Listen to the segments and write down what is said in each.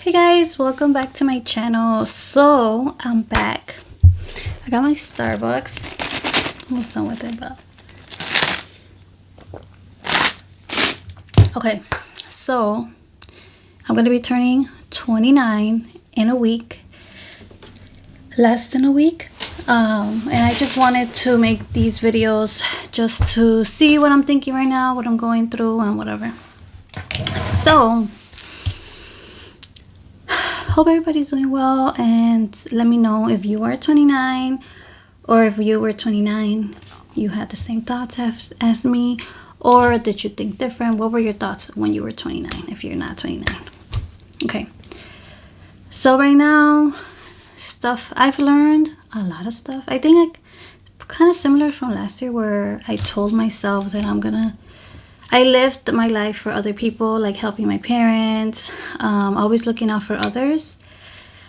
Hey guys, welcome back to my channel. So I'm back. I got my Starbucks. Almost done with it, but okay. So I'm gonna be turning 29 in a week, less than a week. And I just wanted to make these videos just to see what I'm thinking right now, what I'm going through, and whatever. So hope everybody's doing well, and let me know if you are 29 or if you were 29 you had the same thoughts as me, or did you think different? What were your thoughts when you were 29 if you're not 29? Okay, so right now, stuff I've learned, a lot of stuff. I think kind of similar from last year, where I told myself that I lived my life for other people, like helping my parents, always looking out for others.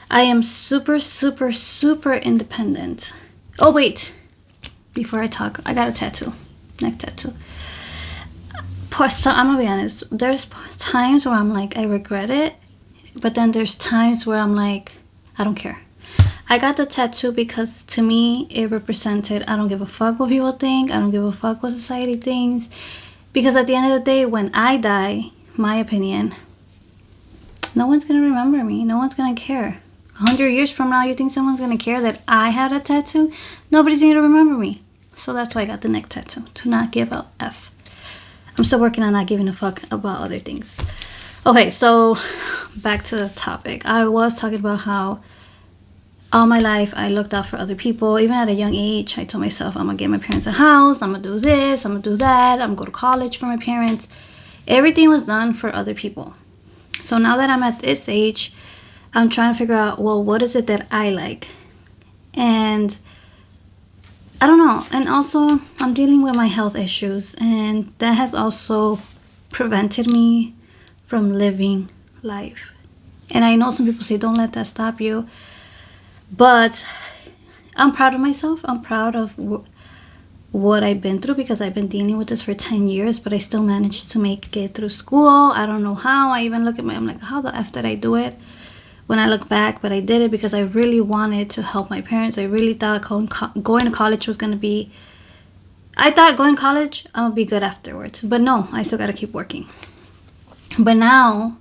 I am super, super, super independent. Oh, wait. Before I talk, I got a tattoo. Neck tattoo. So I'm going to be honest. There's times where I'm like, I regret it. But then there's times where I'm like, I don't care. I got the tattoo because to me, it represented, I don't give a fuck what people think. I don't give a fuck what society thinks. Because at the end of the day, when I die, my opinion, no one's going to remember me. No one's going to care. 100 years from now, you think someone's going to care that I had a tattoo? Nobody's going to remember me. So that's why I got the neck tattoo, to not give a F. I'm still working on not giving a fuck about other things. Okay, so back to the topic. I was talking about how all my life I looked out for other people. Even at a young age, I told myself I'm gonna get my parents a house, I'm gonna do this, I'm gonna do that, I'm gonna go to college for my parents. Everything was done for other people. So now that I'm at this age, I'm trying to figure out, well, what is it that I like? And I don't know. And also, I'm dealing with my health issues, and that has also prevented me from living life. And I know some people say don't let that stop you. But I'm proud of myself. I'm proud of what I've been through, because I've been dealing with this for 10 years, but I still managed to make it through school. I don't know how. I even look at I'm like, how the F did I do it? When I look back, but I did it because I really wanted to help my parents. I really thought going to college was going to be, I thought going to college, I'm going to be good afterwards. But no, I still got to keep working. But now,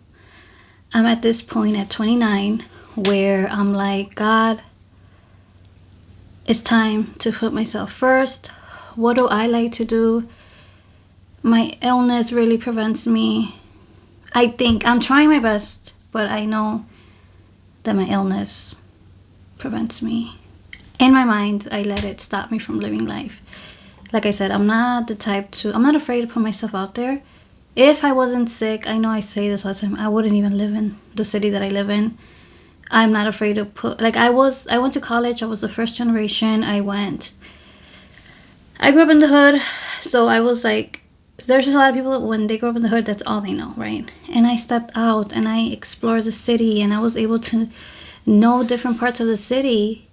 I'm at this point at 29 where I'm like, God, it's time to put myself first. What do I like to do? My illness really prevents me. I think I'm trying my best, but I know that my illness prevents me. In my mind, I let it stop me from living life. Like I said, I'm not afraid to put myself out there. If I wasn't sick, I know I say this all the time, I wouldn't even live in the city that I live in. I'm not afraid to I went to college. I was the first generation. I grew up in the hood. So I was like, there's a lot of people, when they grow up in the hood, that's all they know, right? And I stepped out and I explored the city, and I was able to know different parts of the city.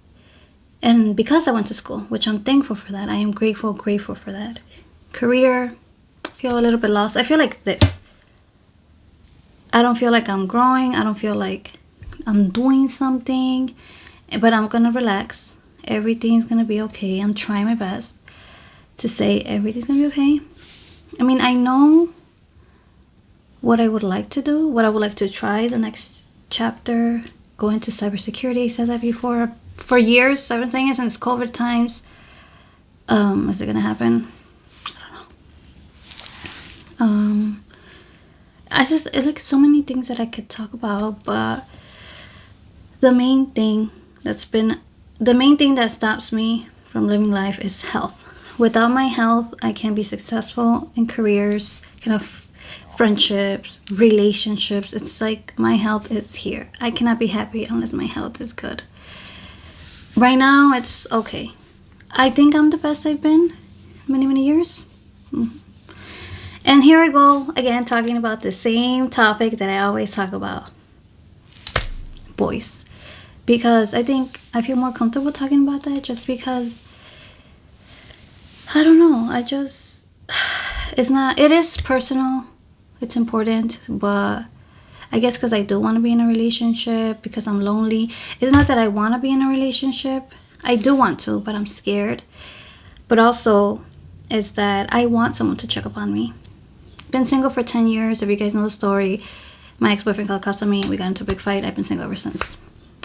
And because I went to school, which I'm thankful for that. I am grateful for that. Career, I feel a little bit lost. I feel like this. I don't feel like I'm growing. I don't feel like I'm doing something, but I'm gonna relax. Everything's gonna be okay. I'm trying my best to say everything's gonna be okay. I mean, I know what I would like to do, what I would like to try the next chapter, go into cybersecurity. I said that before. For years, I've been saying it since COVID times. Is it gonna happen? I don't know. It's like so many things that I could talk about, but the main thing that stops me from living life is health. Without my health, I can't be successful in careers, friendships, relationships. It's like my health is here. I cannot be happy unless my health is good. Right now, it's okay. I think I'm the best I've been many, many years. And here I go again, talking about the same topic that I always talk about. Boys. Because I think I feel more comfortable talking about that, just because, I don't know, it is personal, it's important, but I guess because I do want to be in a relationship, because I'm lonely. It's not that I want to be in a relationship. I do want to, but I'm scared. But also, is that I want someone to check up on me. Been single for 10 years. If you guys know the story, my ex-boyfriend got cuffs on me. We got into a big fight. I've been single ever since.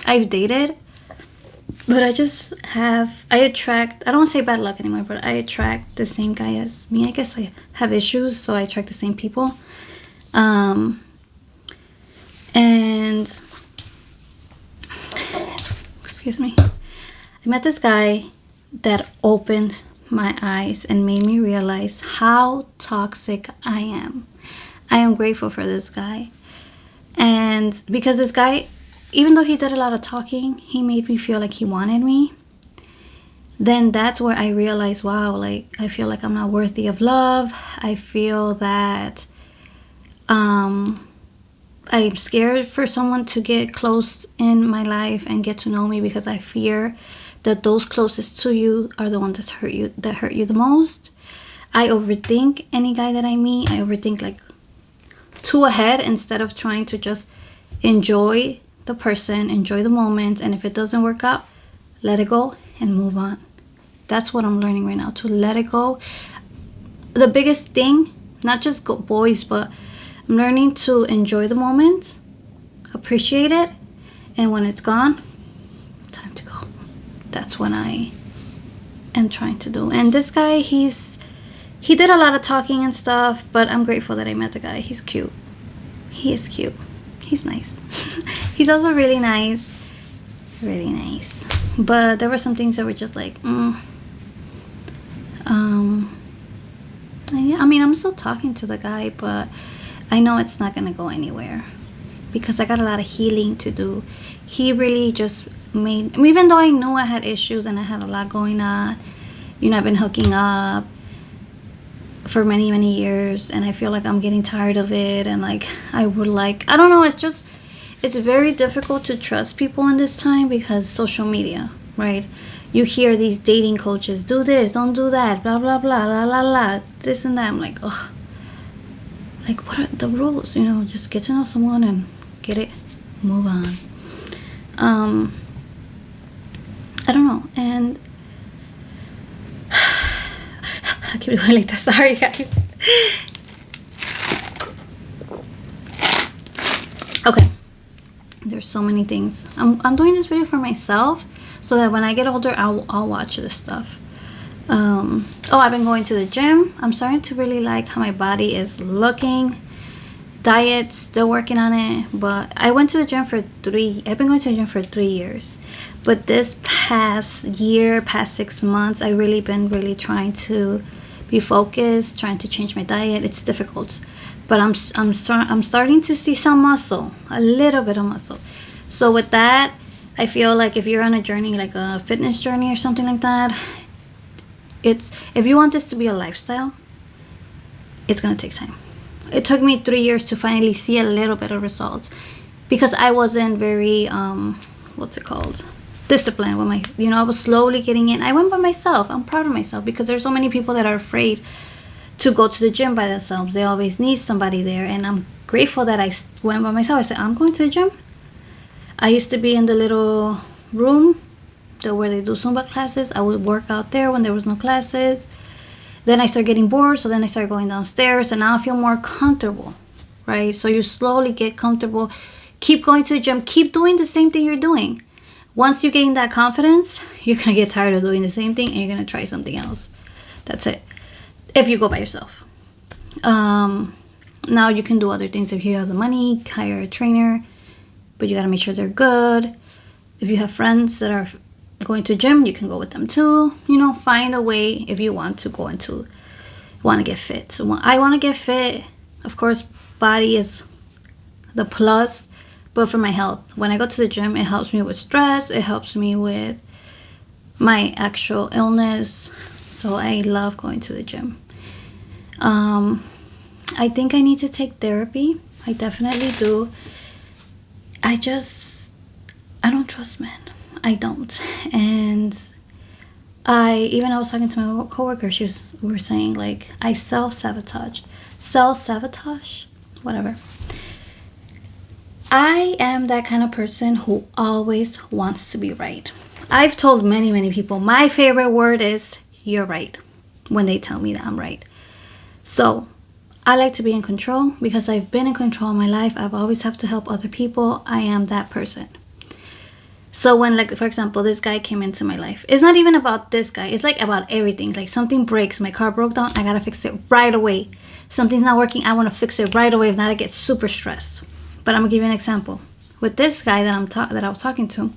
I've dated, but I don't want to say bad luck anymore, but I attract the same guy as me. I guess I have issues, so I attract the same people. And excuse me, I met this guy that opened my eyes and made me realize how toxic I am. I am grateful for this guy. And because this guy, even though he did a lot of talking, he made me feel like he wanted me. Then that's where I realized, wow, like, I feel like I'm not worthy of love. I feel that I'm scared for someone to get close in my life and get to know me, because I fear that those closest to you are the ones that hurt you the most. I overthink any guy that I meet. I overthink like two ahead instead of trying to just enjoy the person, enjoy the moment, and if it doesn't work out, let it go and move on. That's what I'm learning right now, to let it go. The biggest thing, not just boys, but I'm learning to enjoy the moment, appreciate it, and when it's gone, time to go. That's what I am trying to do. And this guy, he did a lot of talking and stuff, but I'm grateful that I met the guy. He's cute. He is cute. He's nice. He's also really nice. Really nice. But there were some things that were just like, I mean, I'm still talking to the guy, but I know it's not going to go anywhere because I got a lot of healing to do. He really just made, even though I knew I had issues and I had a lot going on, I've been hooking up for many, many years, and I feel like I'm getting tired of it, and like, I don't know, it's very difficult to trust people in this time because social media, right? You hear these dating coaches, do this, don't do that, blah, blah, blah, la, la, la, this and that. I'm like, ugh. Like, what are the rules? Just get to know someone and get it, move on. I don't know, and I keep doing like that. Sorry, guys. Okay. There's so many things. I'm doing this video for myself so that when I get older, I'll watch this stuff. I've been going to the gym. I'm starting to really like how my body is looking. Diet, still working on it. But I went to the gym I've been going to the gym for 3 years. But this past 6 months, I really been trying to be focused, trying to change my diet. It's difficult, but I'm starting to see some muscle, a little bit of muscle. So with that, I feel like if you're on a journey, like a fitness journey or something like that, if you want this to be a lifestyle, it's gonna take time. It took me 3 years to finally see a little bit of results because I wasn't very disciplined with my, I was slowly getting in. I went by myself. I'm proud of myself because there's so many people that are afraid to go to the gym by themselves. They always need somebody there, and I'm grateful that I went by myself. I said, I'm going to the gym. I used to be in the little room where they do Zumba classes. I would work out there when there was no classes. Then I started getting bored, so then I started going downstairs, and now I feel more comfortable, right? So you slowly get comfortable. Keep going to the gym. Keep doing the same thing you're doing. Once you gain that confidence, you're going to get tired of doing the same thing and you're going to try something else. That's it. If you go by yourself. Now you can do other things. If you have the money, hire a trainer, but you got to make sure they're good. If you have friends that are going to gym, you can go with them too. Find a way if you want to want to get fit. So I want to get fit. Of course, body is the plus. But for my health, when I go to the gym, it helps me with stress. It helps me with my actual illness. So I love going to the gym. I think I need to take therapy. I definitely do. I don't trust men. I don't. And I was talking to my coworker. We were saying like, I self-sabotage, whatever. I am that kind of person who always wants to be right. I've told many, many people my favorite word is "you're right" when they tell me that I'm right. So I like to be in control because I've been in control of my life. I've always have to help other people. I am that person. So when, like, for example, this guy came into my life, it's not even about this guy. It's like about everything. Like something breaks, my car broke down, I gotta fix it right away. Something's not working, I want to fix it right away. If not, I get super stressed. But I'm gonna give you an example. With this guy that I was talking to,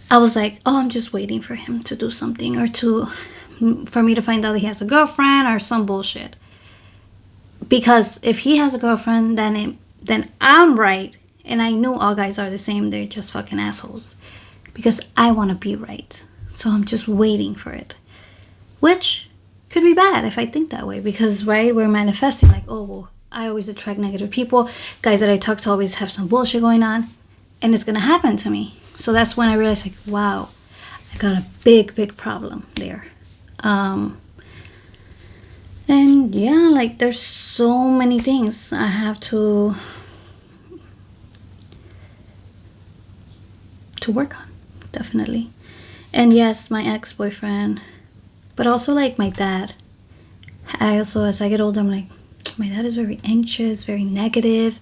I was like, oh, I'm just waiting for him to do something or for me to find out that he has a girlfriend or some bullshit. Because if he has a girlfriend, then I'm right. And I know all guys are the same. They're just fucking assholes. Because I want to be right. So I'm just waiting for it. Which could be bad if I think that way. Because, right, we're manifesting like, oh, well, I always attract negative people. Guys that I talk to always have some bullshit going on. And it's going to happen to me. So that's when I realized, like, wow, I got a big, big problem there. And yeah, like, there's so many things I have to work on, definitely. And yes, my ex-boyfriend, but also like my dad. I also, as I get older, I'm like, my dad is very anxious, very negative.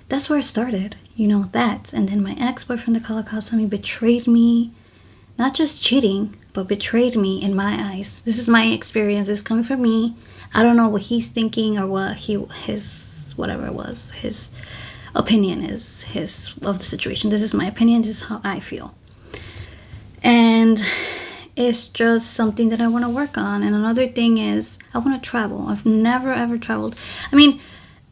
That's where it started, that. And then my ex-boyfriend, the Kalakasami, betrayed me. Not just cheating, but betrayed me in my eyes. This is my experience. It's coming from me. I don't know what he's thinking or what his whatever it was, his opinion is of the situation. This is my opinion. This is how I feel. And it's just something that I want to work on. And another thing is I want to travel. I've never ever traveled. I mean,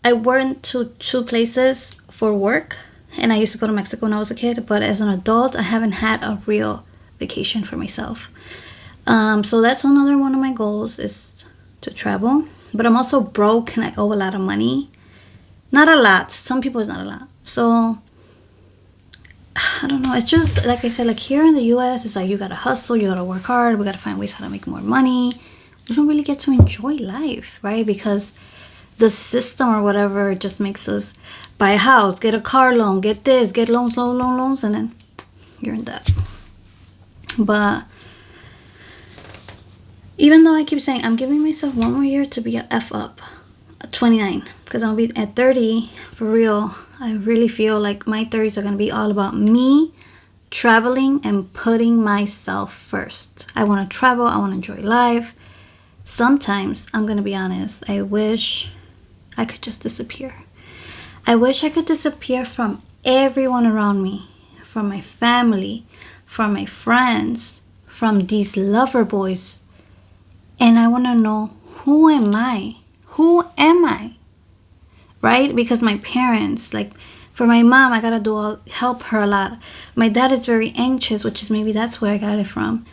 I went to 2 places for work, and I used to go to Mexico when I was a kid, but as an adult I haven't had a real vacation for myself. So that's another one of my goals, is to travel. But I'm also broke and I owe a lot of money. Not a lot. Some people it's not a lot. So I don't know. It's just like I said, like here in the US, it's like you gotta hustle, you gotta work hard, we gotta find ways how to make more money. We don't really get to enjoy life, right? Because the system or whatever just makes us buy a house, get a car loan, get this, get loans, and then you're in debt. But even though I keep saying I'm giving myself 1 more year to be a F up, 29, because I'll be at 30 for real. I really feel like my 30s are going to be all about me traveling and putting myself first. I want to travel. I want to enjoy life. Sometimes, I'm going to be honest, I wish I could just disappear. I wish I could disappear from everyone around me, from my family, from my friends, from these lover boys. And I want to know, who am I? Who am I? Right? Because my parents, like for my mom, I gotta help her a lot. My dad is very anxious, which is maybe that's where I got it from.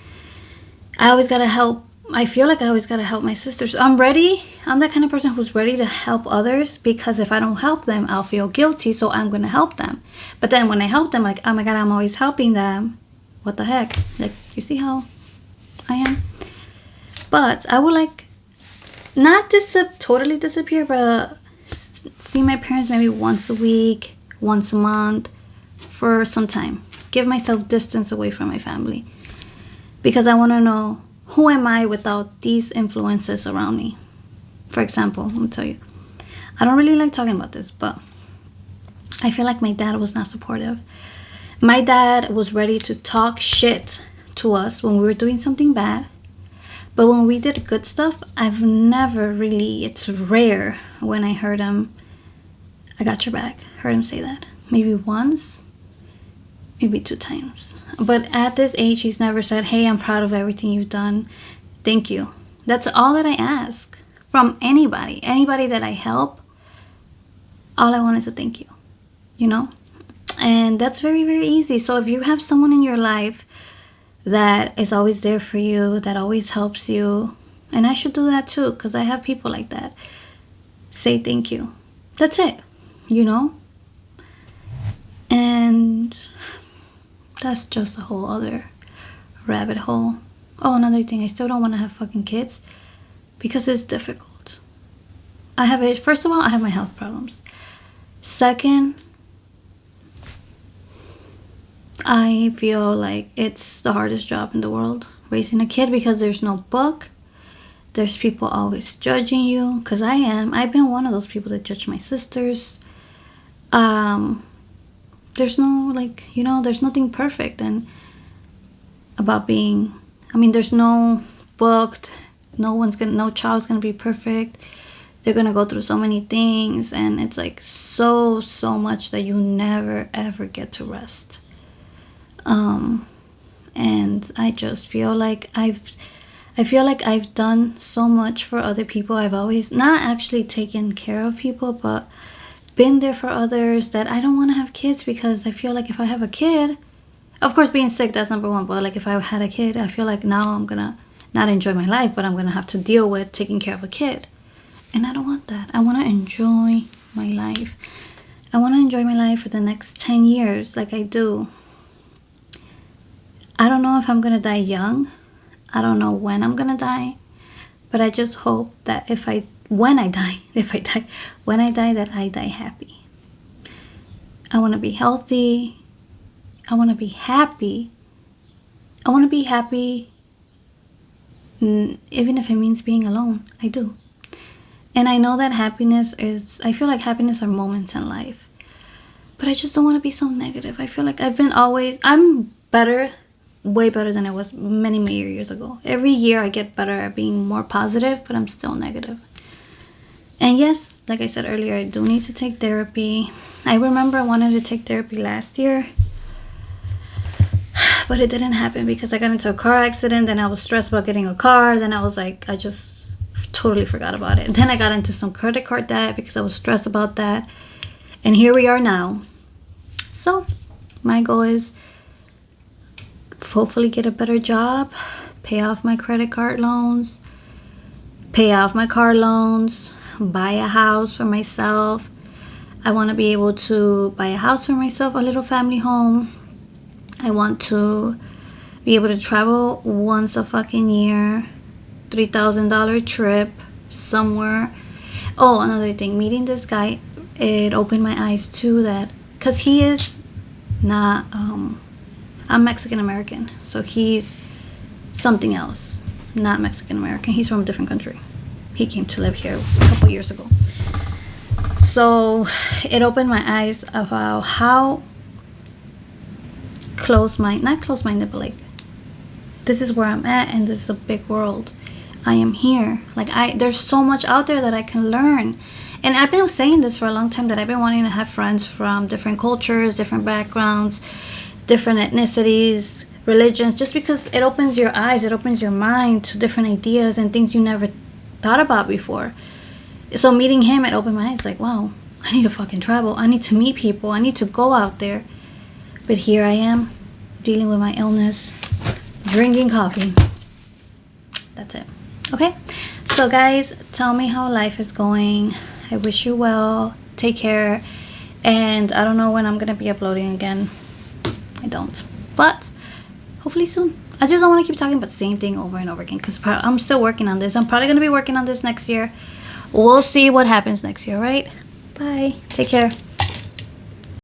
I always gotta help. I feel like I always gotta help my sisters. I'm ready. I'm that kind of person who's ready to help others, because if I don't help them, I'll feel guilty. So I'm gonna help them. But then when I help them, like, oh my God, I'm always helping them. What the heck? Like, you see how I am? But I would like not totally disappear, but see my parents maybe once a week, once a month, for some time. Give myself distance away from my family. Because I want to know, who am I without these influences around me? For example, let me tell you. I don't really like talking about this, but I feel like my dad was not supportive. My dad was ready to talk shit to us when we were doing something bad. But when we did good stuff, I've never really, it's rare when I heard him, I got your back, heard him say that. Maybe once, maybe 2 times. But at this age, he's never said, hey, I'm proud of everything you've done. Thank you. That's all that I ask from anybody. Anybody that I help, all I want is a thank you, And that's very, very easy. So if you have someone in your life that is always there for you, that always helps you, and I should do that too, because I have people like that, say thank you. That's it, And that's just a whole other rabbit hole. Oh, another thing, I still don't want to have fucking kids because it's difficult. First of all, I have my health problems. Second, I feel like it's the hardest job in the world, raising a kid, because there's no book. There's people always judging you, because I've been one of those people that judge my sisters. There's no, like, there's nothing perfect and about being, there's no book, no child's gonna be perfect. They're gonna go through so many things, and it's like so much that you never ever get to rest. And I just feel like I've done so much for other people. I've always not actually taken care of people, but been there for others, that I don't want to have kids, because I feel like if I have a kid, of course being sick, that's number one, but like if I had a kid, I feel like now I'm gonna not enjoy my life, but I'm gonna have to deal with taking care of a kid, and I don't want that. I want to enjoy my life. I want to enjoy my life for the next 10 years like I do. I don't know if I'm gonna die young. I don't know when I'm gonna die, but I just hope that when I die, that I die happy. I want to be healthy. I want to be happy. I want to be happy, even if it means being alone. I do. And I know that I feel like happiness are moments in life. But I just don't want to be so negative. I feel like I'm better, way better than I was many years ago. Every year I get better at being more positive, but I'm still negative. And yes, like I said earlier, I do need to take therapy. I remember I wanted to take therapy last year, but it didn't happen because I got into a car accident. Then I was stressed about getting a car. Then I was like, I just totally forgot about it. And then I got into some credit card debt because I was stressed about that. And here we are now. So my goal is hopefully get a better job, pay off my credit card loans, pay off my car loans, buy a house for myself. I want to be able to buy a house for myself, a little family home. I want to be able to travel once a fucking year, $3,000 trip somewhere. Oh, another thing, meeting this guy, it opened my eyes too, that because he is not I'm Mexican American, so he's something else, not Mexican American. He's from a different country. He came to live here a couple years ago. So it opened my eyes about how not close-minded, but like, this is where I'm at, and this is a big world. I am here. Like, there's so much out there that I can learn. And I've been saying this for a long time, that I've been wanting to have friends from different cultures, different backgrounds, different ethnicities, religions, just because it opens your eyes, it opens your mind to different ideas and things you never thought about before. So meeting him, it opened my eyes, like, wow, I need to fucking travel. I need to meet people. I need to go out there. But here I am, dealing with my illness, drinking coffee. That's it. Okay? So guys, tell me how life is going. I wish you well. Take care. And I don't know when I'm going to be uploading again. I don't. But hopefully soon. I just don't want to keep talking about the same thing over and over again, because I'm still working on this. I'm probably going to be working on this next year. We'll see what happens next year, right? Bye. Take care.